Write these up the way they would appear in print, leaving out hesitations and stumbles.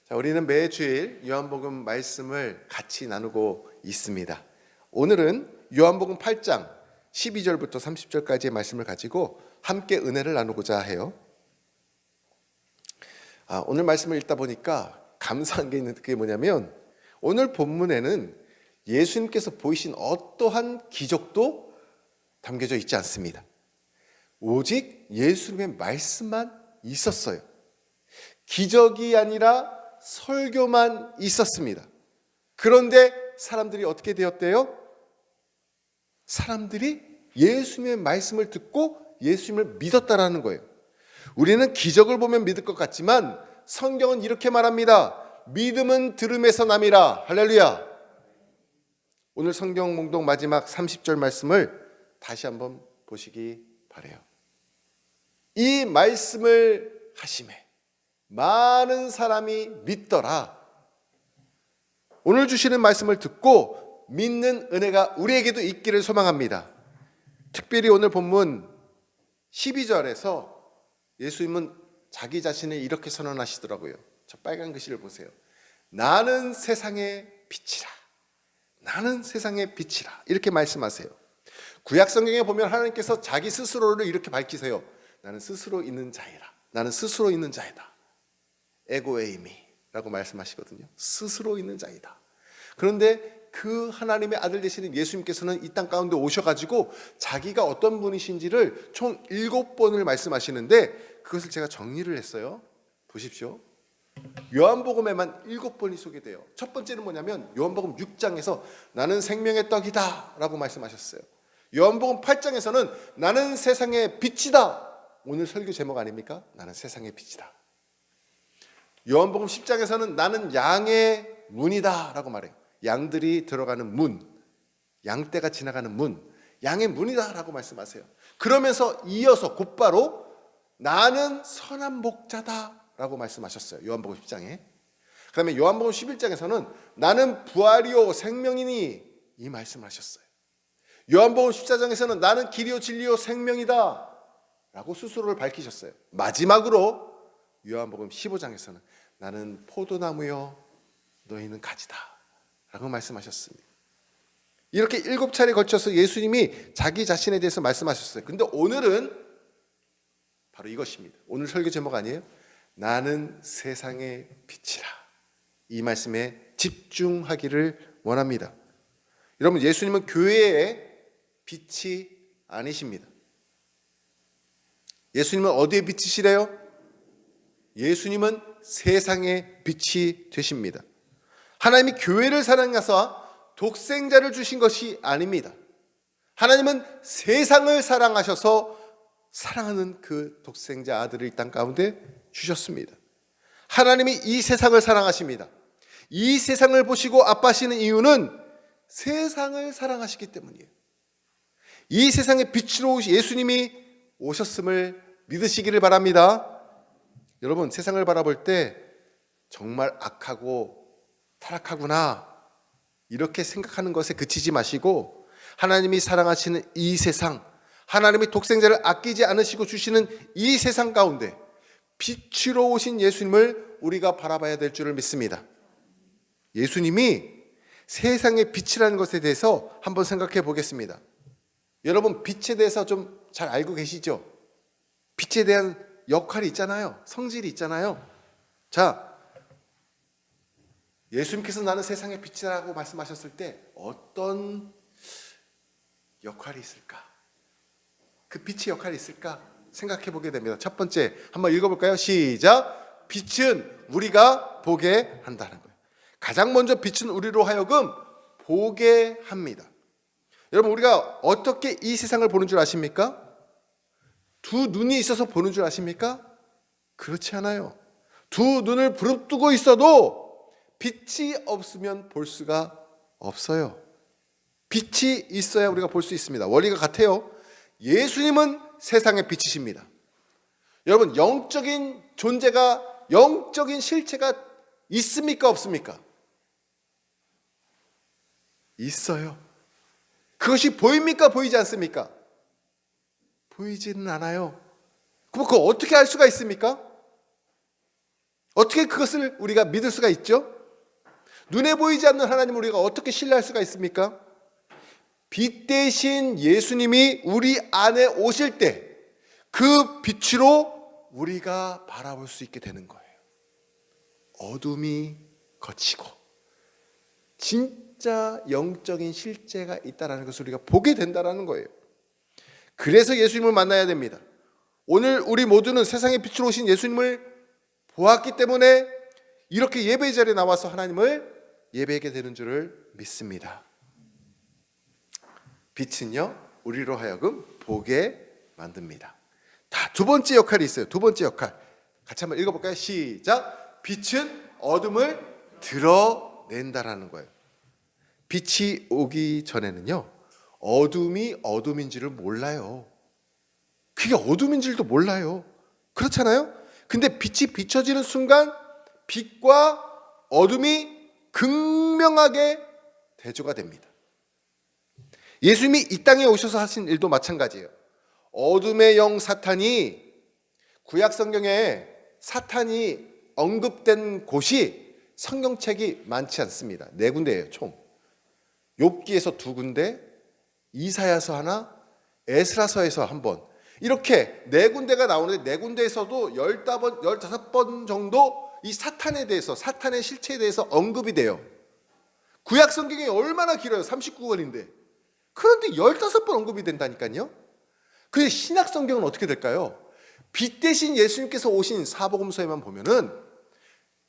자, 우리는 매주일 요한복음 말씀을 같이 나누고 있습니다. 오늘은 요한복음 8장 12절부터 30절까지의 말씀을 가지고 함께 은혜를 나누고자 해요. 오늘 말씀을 읽다 보니까 감사한 게 있는 게 뭐냐면 오늘 본문에는 예수님께서 보이신 어떠한 기적도 담겨져 있지 않습니다. 오직 예수님의 말씀만 있었어요. 기적이 아니라 설교만 있었습니다. 그런데 사람들이 어떻게 되었대요? 사람들이 예수님의 말씀을 듣고 예수님을 믿었다라는 거예요. 우리는 기적을 보면 믿을 것 같지만 성경은 이렇게 말합니다. 믿음은 들음에서 남이라. 할렐루야. 오늘 성경 몽독 마지막 30절 말씀을 다시 한번 보시기 바라요. 이 말씀을 하심에 많은 사람이 믿더라. 오늘 주시는 말씀을 듣고 믿는 은혜가 우리에게도 있기를 소망합니다. 특별히 오늘 본문 12절에서 예수님은 자기 자신을 이렇게 선언하시더라고요. 저 빨간 글씨를 보세요. 나는 세상의 빛이라. 나는 세상의 빛이라. 이렇게 말씀하세요. 구약 성경에 보면 하나님께서 자기 스스로를 이렇게 밝히세요. 나는 스스로 있는 자이라. 나는 스스로 있는 자이다. 에고에이미라고 말씀하시거든요. 스스로 있는 자이다. 그런데 그 하나님의 아들 되시는 예수님께서는 이 땅 가운데 오셔가지고 자기가 어떤 분이신지를 총 7번을 말씀하시는데 그것을 제가 정리를 했어요. 보십시오. 요한복음에만 7번이 소개돼요. 첫 번째는 뭐냐면 요한복음 6장에서 나는 생명의 떡이다 라고 말씀하셨어요. 요한복음 8장에서는 나는 세상의 빛이다. 오늘 설교 제목 아닙니까? 나는 세상의 빛이다. 요한복음 10장에서는 나는 양의 문이다 라고 말해요. 양들이 들어가는 문, 양떼가 지나가는 문, 양의 문이다 라고 말씀하세요. 그러면서 이어서 곧바로 나는 선한 목자다 라고 말씀하셨어요. 요한복음 10장에. 그 다음에 요한복음 11장에서는 나는 부활이요 생명이니 이 말씀을 하셨어요. 요한복음 14장에서는 나는 길이요 진리요 생명이다 라고 스스로를 밝히셨어요. 마지막으로 요한복음 15장에서는 나는 포도나무요 너희는 가지다 라고 말씀하셨습니다. 이렇게 7차례 걸쳐서 예수님이 자기 자신에 대해서 말씀하셨어요. 근데 오늘은 바로 이것입니다. 오늘 설교 제목 아니에요? 나는 세상의 빛이라. 이 말씀에 집중하기를 원합니다. 여러분, 예수님은 교회의 빛이 아니십니다. 예수님은 어디에 빛이시래요? 예수님은 세상의 빛이 되십니다. 하나님이 교회를 사랑하사 독생자를 주신 것이 아닙니다. 하나님은 세상을 사랑하셔서 사랑하는 그 독생자 아들을 이 땅 가운데 주셨습니다. 하나님이 이 세상을 사랑하십니다. 이 세상을 보시고 아파하시는 이유는 세상을 사랑하시기 때문이에요. 이 세상의 빛으로 예수님이 오셨음을 믿으시기를 바랍니다. 여러분, 세상을 바라볼 때 정말 악하고 타락하구나 이렇게 생각하는 것에 그치지 마시고 하나님이 사랑하시는 이 세상, 하나님이 독생자를 아끼지 않으시고 주시는 이 세상 가운데 빛으로 오신 예수님을 우리가 바라봐야 될 줄을 믿습니다. 예수님이 세상의 빛이라는 것에 대해서 한번 생각해 보겠습니다. 여러분, 빛에 대해서 좀 잘 알고 계시죠? 빛에 대한 역할이 있잖아요. 성질이 있잖아요. 자, 예수님께서 나는 세상의 빛이라고 말씀하셨을 때 어떤 역할이 있을까? 그 빛의 역할이 있을까? 생각해 보게 됩니다. 첫 번째, 한번 읽어볼까요? 시작! 빛은 우리가 보게 한다는 거예요. 가장 먼저 빛은 우리로 하여금 보게 합니다. 여러분, 우리가 어떻게 이 세상을 보는 줄 아십니까? 두 눈이 있어서 보는 줄 아십니까? 그렇지 않아요. 두 눈을 부릅뜨고 있어도 빛이 없으면 볼 수가 없어요. 빛이 있어야 우리가 볼 수 있습니다. 원리가 같아요. 예수님은 세상의 빛이십니다. 여러분, 영적인 존재가, 영적인 실체가 있습니까? 없습니까? 있어요. 그것이 보입니까? 보이지 않습니까? 보이지는 않아요. 그럼 그거 어떻게 알 수가 있습니까? 어떻게 그것을 우리가 믿을 수가 있죠? 눈에 보이지 않는 하나님을 우리가 어떻게 신뢰할 수가 있습니까? 빛 대신 예수님이 우리 안에 오실 때 그 빛으로 우리가 바라볼 수 있게 되는 거예요. 어둠이 거치고 진짜 영적인 실제가 있다는 것을 우리가 보게 된다는 거예요. 그래서 예수님을 만나야 됩니다. 오늘 우리 모두는 세상의 빛으로 오신 예수님을 보았기 때문에 이렇게 예배 자리에 나와서 하나님을 예배하게 되는 줄을 믿습니다. 빛은요, 우리로 하여금 보게 만듭니다. 두 번째 역할이 있어요. 두 번째 역할 같이 한번 읽어볼까요? 시작. 빛은 어둠을 드러낸다라는 거예요. 빛이 오기 전에는요, 어둠이 어둠인지를 몰라요. 그게 어둠인지도 몰라요. 그렇잖아요? 근데 빛이 비춰지는 순간 빛과 어둠이 극명하게 대조가 됩니다. 예수님이 이 땅에 오셔서 하신 일도 마찬가지예요. 어둠의 영 사탄이, 구약 성경에 사탄이 언급된 곳이 성경책이 많지 않습니다. 4군데예요, 총. 욥기에서 2군데, 이사야서 하나, 에스라서에서 한 번. 이렇게 4군데가 나오는데 4군데에서도 15번 정도 이 사탄에 대해서, 사탄의 실체에 대해서 언급이 돼요. 구약 성경이 얼마나 길어요? 39권인데. 그런데 15번 언급이 된다니까요. 그런데 신약 성경은 어떻게 될까요? 빛 대신 예수님께서 오신 사복음서에만 보면은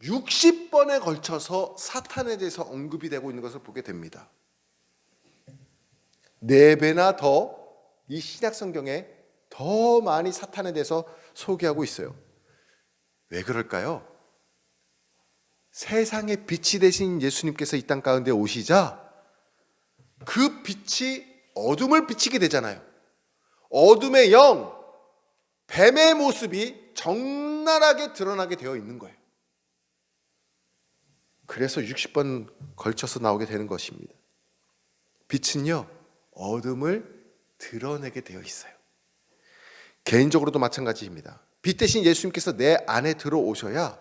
60번에 걸쳐서 사탄에 대해서 언급이 되고 있는 것을 보게 됩니다. 4배나 더 이 신약 성경에 더 많이 사탄에 대해서 소개하고 있어요. 왜 그럴까요? 세상의 빛이 되신 예수님께서 이 땅 가운데 오시자 그 빛이 어둠을 비치게 되잖아요. 어둠의 영, 뱀의 모습이 적나라하게 드러나게 되어 있는 거예요. 그래서 60번 걸쳐서 나오게 되는 것입니다. 빛은요, 어둠을 드러내게 되어 있어요. 개인적으로도 마찬가지입니다. 빛 대신 예수님께서 내 안에 들어오셔야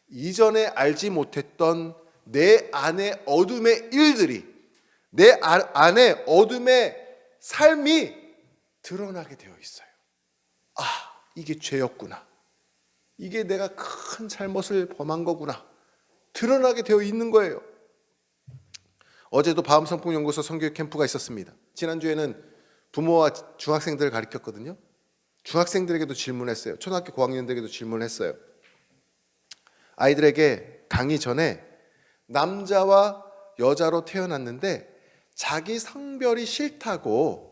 이전에 알지 못했던 내 안에 어둠의 일들이, 내 안에 어둠의 삶이 드러나게 되어 있어요. 아, 이게 죄였구나. 이게 내가 큰 잘못을 범한 거구나. 드러나게 되어 있는 거예요. 어제도 바음성풍연구소 성교육 캠프가 있었습니다. 지난주에는 부모와 중학생들을 가르쳤거든요. 중학생들에게도 질문했어요. 초등학교 고학년들에게도 질문했어요. 아이들에게 강의 전에 남자와 여자로 태어났는데 자기 성별이 싫다고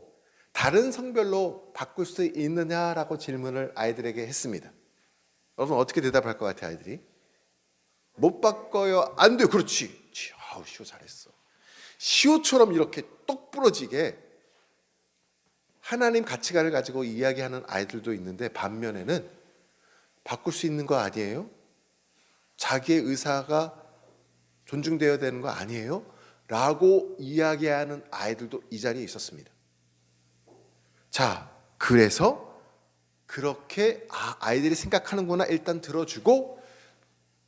다른 성별로 바꿀 수 있느냐라고 질문을 아이들에게 했습니다. 여러분 어떻게 대답할 것 같아요, 아이들이? 못 바꿔요. 안 돼요. 그렇지. 아우, 시호 잘했어. 시호처럼 이렇게 똑 부러지게 하나님 가치관을 가지고 이야기하는 아이들도 있는데 반면에는 바꿀 수 있는 거 아니에요? 자기의 의사가 존중되어야 되는 거 아니에요? 라고 이야기하는 아이들도 이 자리에 있었습니다. 자, 그래서 그렇게 아이들이 생각하는구나 일단 들어주고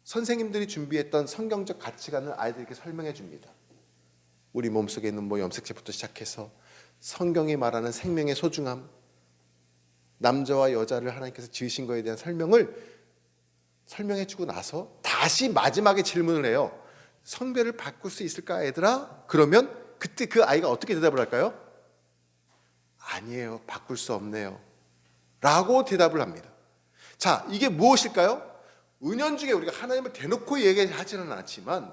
선생님들이 준비했던 성경적 가치관을 아이들에게 설명해 줍니다. 우리 몸속에 있는 염색체부터 시작해서 성경이 말하는 생명의 소중함, 남자와 여자를 하나님께서 지으신 것에 대한 설명해 주고 나서 다시 마지막에 질문을 해요. 성별을 바꿀 수 있을까, 얘들아? 그러면 그때 그 아이가 어떻게 대답을 할까요? 아니에요. 바꿀 수 없네요. 라고 대답을 합니다. 자, 이게 무엇일까요? 은연중에 우리가 하나님을 대놓고 얘기하지는 않지만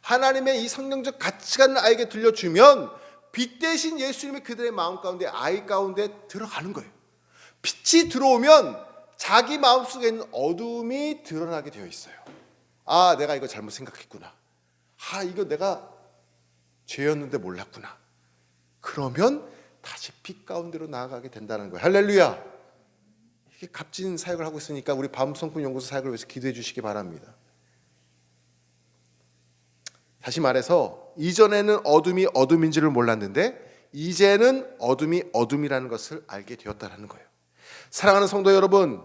하나님의 이 성경적 가치관을 아이에게 들려주면 빛 대신 예수님이 그들의 마음 가운데, 아이 가운데 들어가는 거예요. 빛이 들어오면 자기 마음속에 있는 어둠이 드러나게 되어 있어요. 아, 내가 이거 잘못 생각했구나. 아, 이거 내가 죄였는데 몰랐구나. 그러면 다시 빛 가운데로 나아가게 된다는 거예요. 할렐루야. 이게 값진 사역을 하고 있으니까 우리 밤성꾼연구소 사역을 위해서 기도해 주시기 바랍니다. 다시 말해서 이전에는 어둠이 어둠인지를 몰랐는데 이제는 어둠이 어둠이라는 것을 알게 되었다는 거예요. 사랑하는 성도 여러분,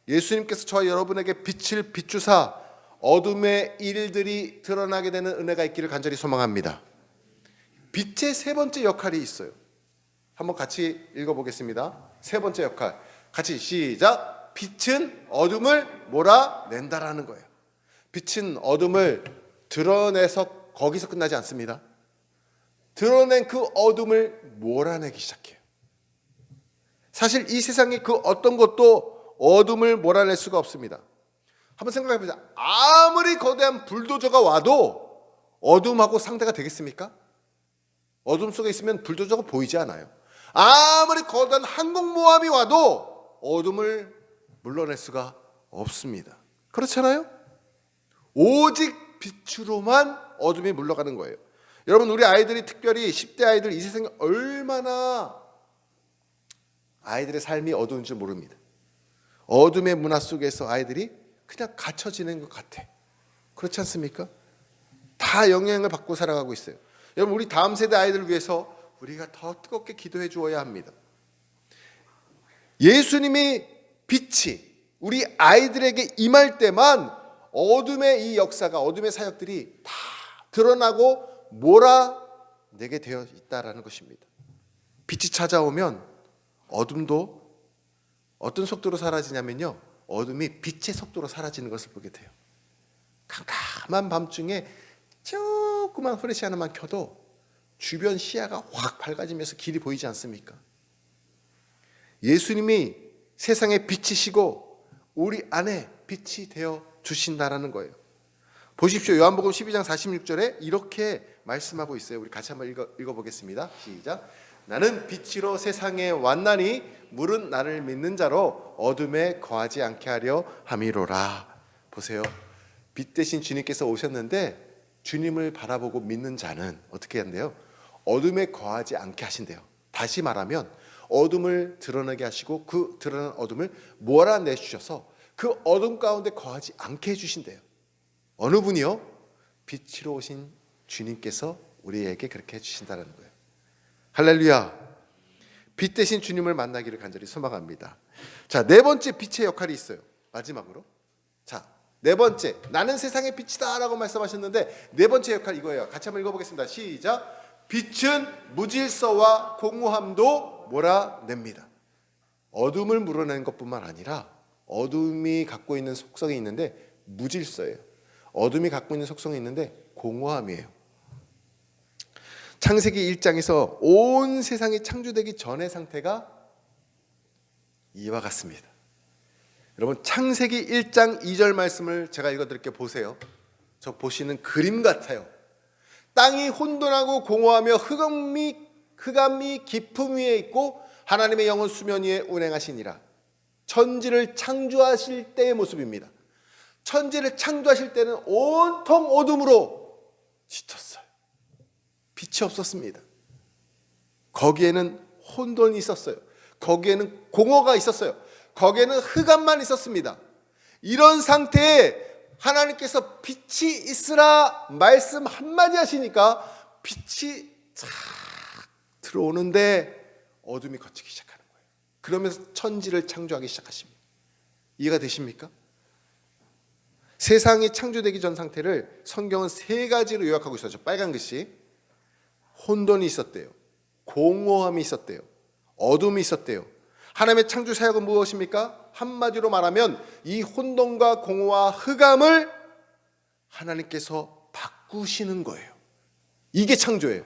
예수님께서 저와 여러분에게 빛을 비추사 어둠의 일들이 드러나게 되는 은혜가 있기를 간절히 소망합니다. 빛의 세 번째 역할이 있어요. 한번 같이 읽어보겠습니다. 세 번째 역할, 같이 시작. 빛은 어둠을 몰아낸다라는 거예요. 빛은 어둠을 드러내서 거기서 끝나지 않습니다. 드러낸 그 어둠을 몰아내기 시작해요. 사실 이 세상에 그 어떤 것도 어둠을 몰아낼 수가 없습니다. 한번 생각해 보자. 아무리 거대한 불도저가 와도 어둠하고 상대가 되겠습니까? 어둠 속에 있으면 불도저가 보이지 않아요. 아무리 거대한 항공모함이 와도 어둠을 물러낼 수가 없습니다. 그렇잖아요? 오직 빛으로만 어둠이 물러가는 거예요. 여러분, 우리 아이들이, 특별히 10대 아이들, 이 세상에 얼마나 아이들의 삶이 어두운 줄 모릅니다. 어둠의 문화 속에서 아이들이 그냥 갇혀 지내는 것 같아. 그렇지 않습니까? 다 영향을 받고 살아가고 있어요. 여러분, 우리 다음 세대 아이들을 위해서 우리가 더 뜨겁게 기도해 주어야 합니다. 예수님이 빛이 우리 아이들에게 임할 때만 어둠의 이 역사가, 어둠의 사역들이 다 드러나고 몰아내게 되어 있다라는 것입니다. 빛이 찾아오면 어둠도 어떤 속도로 사라지냐면요, 어둠이 빛의 속도로 사라지는 것을 보게 돼요. 캄캄한 밤중에 조그만 후레쉬 하나만 켜도 주변 시야가 확 밝아지면서 길이 보이지 않습니까? 예수님이 세상의 빛이시고 우리 안에 빛이 되어 주신다라는 거예요. 보십시오. 요한복음 12장 46절에 이렇게 말씀하고 있어요. 우리 같이 한번 읽어보겠습니다. 시작. 나는 빛으로 세상에 왔나니 물은 나를 믿는 자로 어둠에 거하지 않게 하려 함이로라. 보세요. 빛 대신 주님께서 오셨는데 주님을 바라보고 믿는 자는 어떻게 한대요? 어둠에 거하지 않게 하신대요. 다시 말하면 어둠을 드러나게 하시고 그 드러난 어둠을 몰아내주셔서 그 어둠 가운데 거하지 않게 해주신대요. 어느 분이요? 빛으로 오신 주님께서 우리에게 그렇게 해주신다는 거예요. 할렐루야. 빛 대신 주님을 만나기를 간절히 소망합니다. 자, 네 번째 빛의 역할이 있어요. 마지막으로. 자, 네 번째, 나는 세상의 빛이다 라고 말씀하셨는데 네 번째 역할 이거예요. 같이 한번 읽어보겠습니다. 시작. 빛은 무질서와 공허함도 몰아냅니다. 어둠을 물어내는 것뿐만 아니라 어둠이 갖고 있는 속성이 있는데 무질서예요. 어둠이 갖고 있는 속성이 있는데 공허함이에요. 창세기 1장에서 온 세상이 창조되기 전의 상태가 이와 같습니다. 여러분, 창세기 1장 2절 말씀을 제가 읽어드릴게요. 보세요. 저 보시는 그림 같아요. 땅이 혼돈하고 공허하며 흑암이 깊음 위에 있고 하나님의 영은 수면 위에 운행하시니라. 천지를 창조하실 때의 모습입니다. 천지를 창조하실 때는 온통 어둠으로 짙었어요. 빛이 없었습니다. 거기에는 혼돈이 있었어요. 거기에는 공허가 있었어요. 거기에는 흑암만 있었습니다. 이런 상태에 하나님께서 빛이 있으라 말씀 한마디 하시니까 빛이 쫙 들어오는데 어둠이 걷히기 시작하는 거예요. 그러면서 천지를 창조하기 시작하십니다. 이해가 되십니까? 세상이 창조되기 전 상태를 성경은 세 가지로 요약하고 있었죠. 빨간 글씨. 혼돈이 있었대요. 공허함이 있었대요. 어둠이 있었대요. 하나님의 창조 사역은 무엇입니까? 한마디로 말하면 이 혼돈과 공허와 흑암을 하나님께서 바꾸시는 거예요. 이게 창조예요.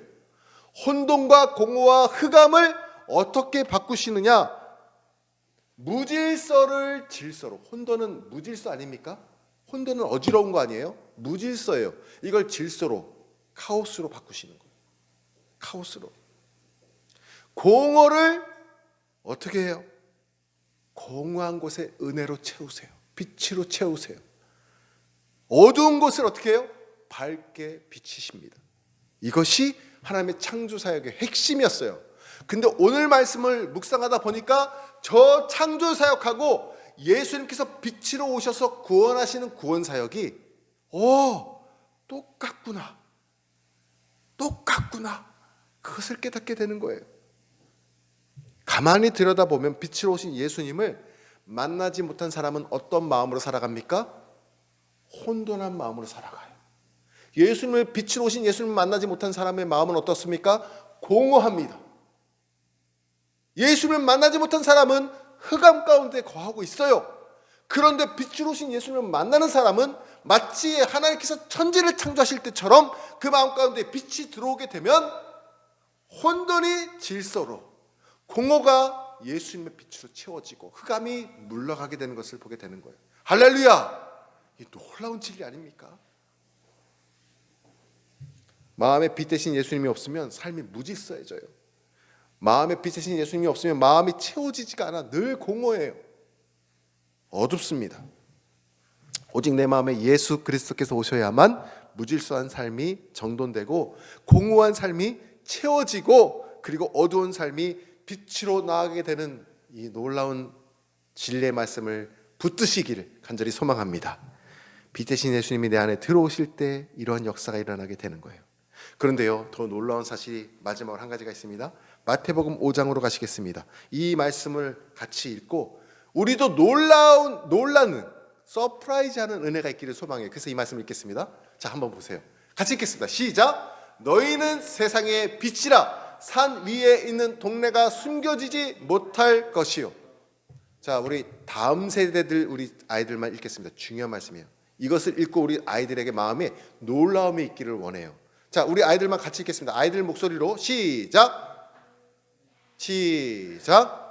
혼돈과 공허와 흑암을 어떻게 바꾸시느냐? 무질서를 질서로. 혼돈은 무질서 아닙니까? 혼돈은 어지러운 거 아니에요? 무질서예요. 이걸 질서로, 카오스로 바꾸시는 거예요. 카오스로. 공허를 어떻게 해요? 공허한 곳에 은혜로 채우세요. 빛으로 채우세요. 어두운 곳을 어떻게 해요? 밝게 비치십니다. 이것이 하나님의 창조 사역의 핵심이었어요. 근데 오늘 말씀을 묵상하다 보니까 저 창조 사역하고 예수님께서 빛으로 오셔서 구원하시는 구원 사역이 똑같구나. 그것을 깨닫게 되는 거예요. 가만히 들여다보면 빛으로 오신 예수님을 만나지 못한 사람은 어떤 마음으로 살아갑니까? 혼돈한 마음으로 살아가요. 예수님을 빛으로 오신 예수님을 만나지 못한 사람의 마음은 어떻습니까? 공허합니다. 예수님을 만나지 못한 사람은 흑암 가운데 거하고 있어요. 그런데 빛으로 오신 예수님을 만나는 사람은 마치 하나님께서 천지를 창조하실 때처럼 그 마음 가운데 빛이 들어오게 되면 혼돈이 질서로, 공허가 예수님의 빛으로 채워지고 흑암이 물러가게 되는 것을 보게 되는 거예요. 할렐루야! 이 놀라운 진리 아닙니까? 마음에 빛 대신 예수님이 없으면 삶이 무질서해져요. 마음에 빛 대신 예수님이 없으면 마음이 채워지지가 않아 늘 공허해요. 어둡습니다. 오직 내 마음에 예수 그리스도께서 오셔야만 무질서한 삶이 정돈되고 공허한 삶이 채워지고 그리고 어두운 삶이 빛으로 나아가게 되는 이 놀라운 진리의 말씀을 붙드시기를 간절히 소망합니다. 빛 대신 예수님이 내 안에 들어오실 때 이러한 역사가 일어나게 되는 거예요. 그런데요, 더 놀라운 사실이 마지막으로 한 가지가 있습니다. 마태복음 5장으로 가시겠습니다. 이 말씀을 같이 읽고 우리도 놀라는 서프라이즈하는 은혜가 있기를 소망해요. 그래서 이 말씀을 읽겠습니다. 자, 한번 보세요. 같이 읽겠습니다. 시작. 너희는 세상의 빛이라. 산 위에 있는 동네가 숨겨지지 못할 것이요. 자, 우리 다음 세대들 우리 아이들만 읽겠습니다. 중요한 말씀이에요. 이것을 읽고 우리 아이들에게 마음에 놀라움이 있기를 원해요. 자, 우리 아이들만 같이 읽겠습니다. 아이들 목소리로 시작. 시작.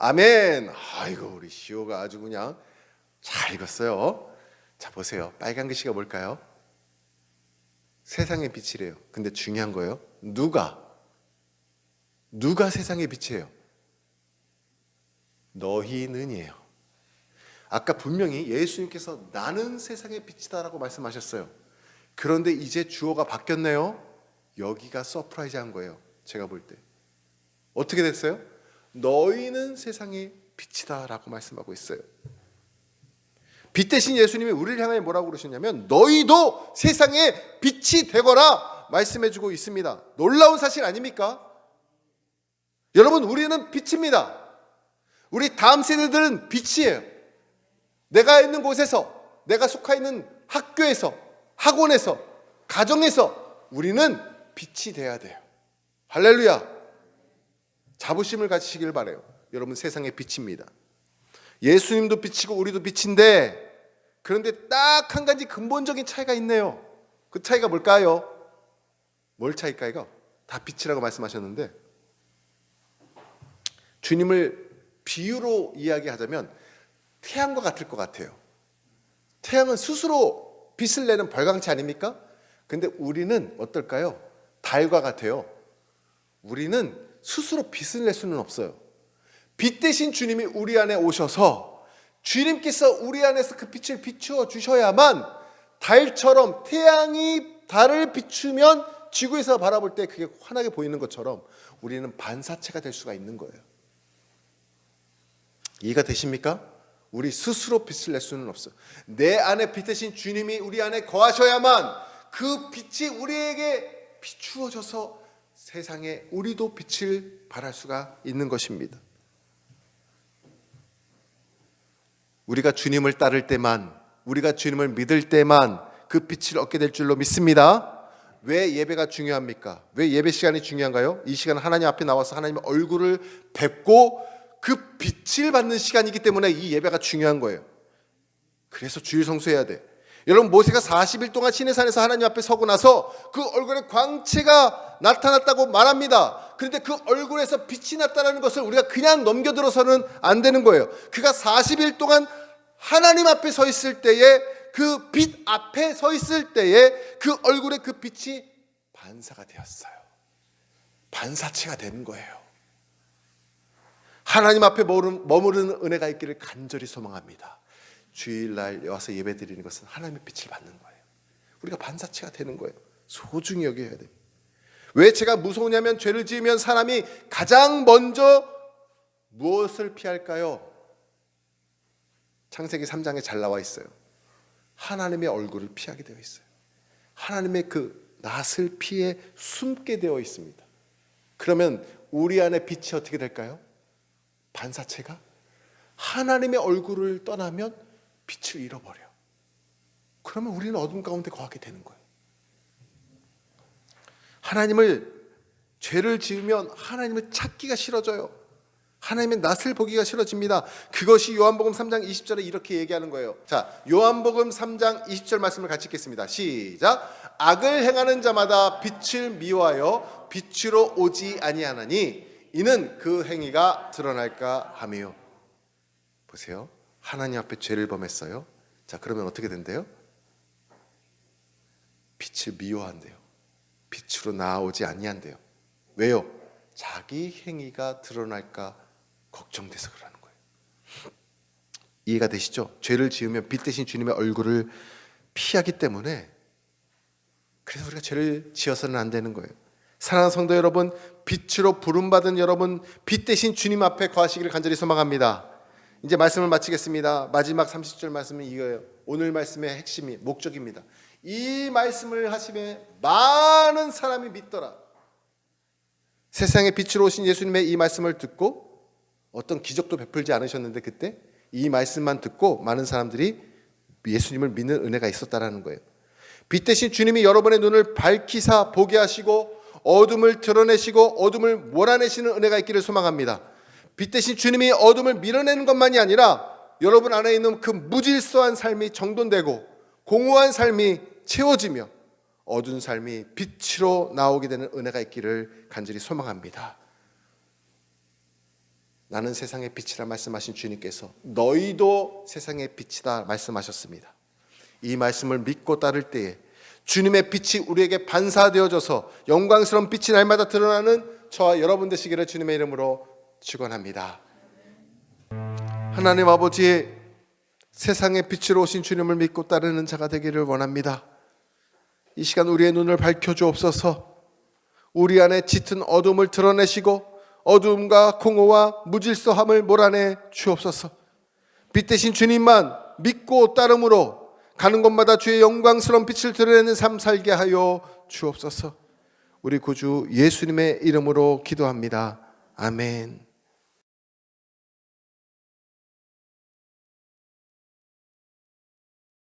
아멘. 아이고, 우리 시오가 아주 그냥 잘 읽었어요. 자, 보세요. 빨간 글씨가 뭘까요? 세상의 빛이래요. 근데 중요한 거예요. 누가 세상의 빛이에요? 너희는이에요. 아까 분명히 예수님께서 나는 세상의 빛이다라고 말씀하셨어요. 그런데 이제 주어가 바뀌었네요. 여기가 서프라이즈한 거예요. 제가 볼 때. 어떻게 됐어요? 너희는 세상의 빛이다라고 말씀하고 있어요. 빛 대신 예수님이 우리를 향해 뭐라고 그러셨냐면 너희도 세상의 빛이 되거라 말씀해주고 있습니다. 놀라운 사실 아닙니까? 여러분, 우리는 빛입니다. 우리 다음 세대들은 빛이에요. 내가 있는 곳에서, 내가 속해 있는 학교에서, 학원에서, 가정에서 우리는 빛이 돼야 돼요. 할렐루야. 자부심을 가지시길 바라요. 여러분, 세상의 빛입니다. 예수님도 빛이고 우리도 빛인데, 그런데 딱 한 가지 근본적인 차이가 있네요. 그 차이가 뭘까요? 뭘 차이일까요? 다 빛이라고 말씀하셨는데, 주님을 비유로 이야기하자면 태양과 같을 것 같아요. 태양은 스스로 빛을 내는 벌광체 아닙니까? 근데 우리는 어떨까요? 달과 같아요. 우리는 스스로 빛을 낼 수는 없어요. 빛 대신 주님이 우리 안에 오셔서 주님께서 우리 안에서 그 빛을 비추어 주셔야만 달처럼 태양이 달을 비추면 지구에서 바라볼 때 그게 환하게 보이는 것처럼 우리는 반사체가 될 수가 있는 거예요. 이해가 되십니까? 우리 스스로 빛을 낼 수는 없어요. 내 안에 빛 대신 주님이 우리 안에 거하셔야만 그 빛이 우리에게 비추어져서 세상에 우리도 빛을 발할 수가 있는 것입니다. 우리가 주님을 따를 때만, 우리가 주님을 믿을 때만 그 빛을 얻게 될 줄로 믿습니다. 왜 예배가 중요합니까? 왜 예배 시간이 중요한가요? 이 시간은 하나님 앞에 나와서 하나님의 얼굴을 뵙고 그 빛을 받는 시간이기 때문에 이 예배가 중요한 거예요. 그래서 주일 성수해야 돼. 여러분, 모세가 40일 동안 시내산에서 하나님 앞에 서고 나서 그 얼굴에 광채가 나타났다고 말합니다. 그런데 그 얼굴에서 빛이 났다는 것을 우리가 그냥 넘겨들어서는 안 되는 거예요. 그가 40일 동안 하나님 앞에 서 있을 때에, 그 빛 앞에 서 있을 때에 그 얼굴에 그 빛이 반사가 되었어요. 반사체가 되는 거예요. 하나님 앞에 머무르는 은혜가 있기를 간절히 소망합니다. 주일날 와서 예배드리는 것은 하나님의 빛을 받는 거예요. 우리가 반사체가 되는 거예요. 소중히 여겨야 돼요. 왜 제가 무서우냐면, 죄를 지으면 사람이 가장 먼저 무엇을 피할까요? 창세기 3장에 잘 나와 있어요. 하나님의 얼굴을 피하게 되어 있어요. 하나님의 그 낯을 피해 숨게 되어 있습니다. 그러면 우리 안에 빛이 어떻게 될까요? 반사체가 하나님의 얼굴을 떠나면 빛을 잃어버려. 그러면 우리는 어둠 가운데 거하게 되는 거예요. 죄를 지으면 하나님을 찾기가 싫어져요. 하나님의 낯을 보기가 싫어집니다. 그것이 요한복음 3장 20절에 이렇게 얘기하는 거예요. 자, 요한복음 3장 20절 말씀을 같이 읽겠습니다. 시작. 악을 행하는 자마다 빛을 미워하여 빛으로 오지 아니하나니 이는 그 행위가 드러날까 하며. 보세요. 하나님 앞에 죄를 범했어요. 자, 그러면 어떻게 된대요? 빛을 미워한대요. 빛으로 나아오지 아니한대요. 왜요? 자기 행위가 드러날까 걱정돼서 그러는 거예요. 이해가 되시죠? 죄를 지으면 빛 대신 주님의 얼굴을 피하기 때문에, 그래서 우리가 죄를 지어서는 안 되는 거예요. 사랑하는 성도 여러분, 빛으로 부름받은 여러분, 빛 대신 주님 앞에 거하시기를 간절히 소망합니다. 이제 말씀을 마치겠습니다. 마지막 30절 말씀은 이거예요. 오늘 말씀의 핵심이, 목적입니다. 이 말씀을 하시면 많은 사람이 믿더라. 세상에 빛으로 오신 예수님의 이 말씀을 듣고, 어떤 기적도 베풀지 않으셨는데 그때 이 말씀만 듣고 많은 사람들이 예수님을 믿는 은혜가 있었다라는 거예요. 빛 대신 주님이 여러분의 눈을 밝히사 보게 하시고 어둠을 드러내시고 어둠을 몰아내시는 은혜가 있기를 소망합니다. 빛 대신 주님이 어둠을 밀어내는 것만이 아니라 여러분 안에 있는 그 무질서한 삶이 정돈되고 공허한 삶이 채워지며 어두운 삶이 빛으로 나오게 되는 은혜가 있기를 간절히 소망합니다. 나는 세상의 빛이라 말씀하신 주님께서 너희도 세상의 빛이다 말씀하셨습니다. 이 말씀을 믿고 따를 때에 주님의 빛이 우리에게 반사되어져서 영광스러운 빛이 날마다 드러나는 저와 여러분 되시기를 주님의 이름으로 축원합니다. 하나님 아버지, 세상의 빛으로 오신 주님을 믿고 따르는 자가 되기를 원합니다. 이 시간 우리의 눈을 밝혀주옵소서. 우리 안에 짙은 어둠을 드러내시고 어둠과 공허와 무질서함을 몰아내 주옵소서. 빛 대신 주님만 믿고 따름으로 가는 곳마다 주의 영광스러운 빛을 드러내는 삶 살게 하여 주옵소서. 우리 구주 예수님의 이름으로 기도합니다. 아멘.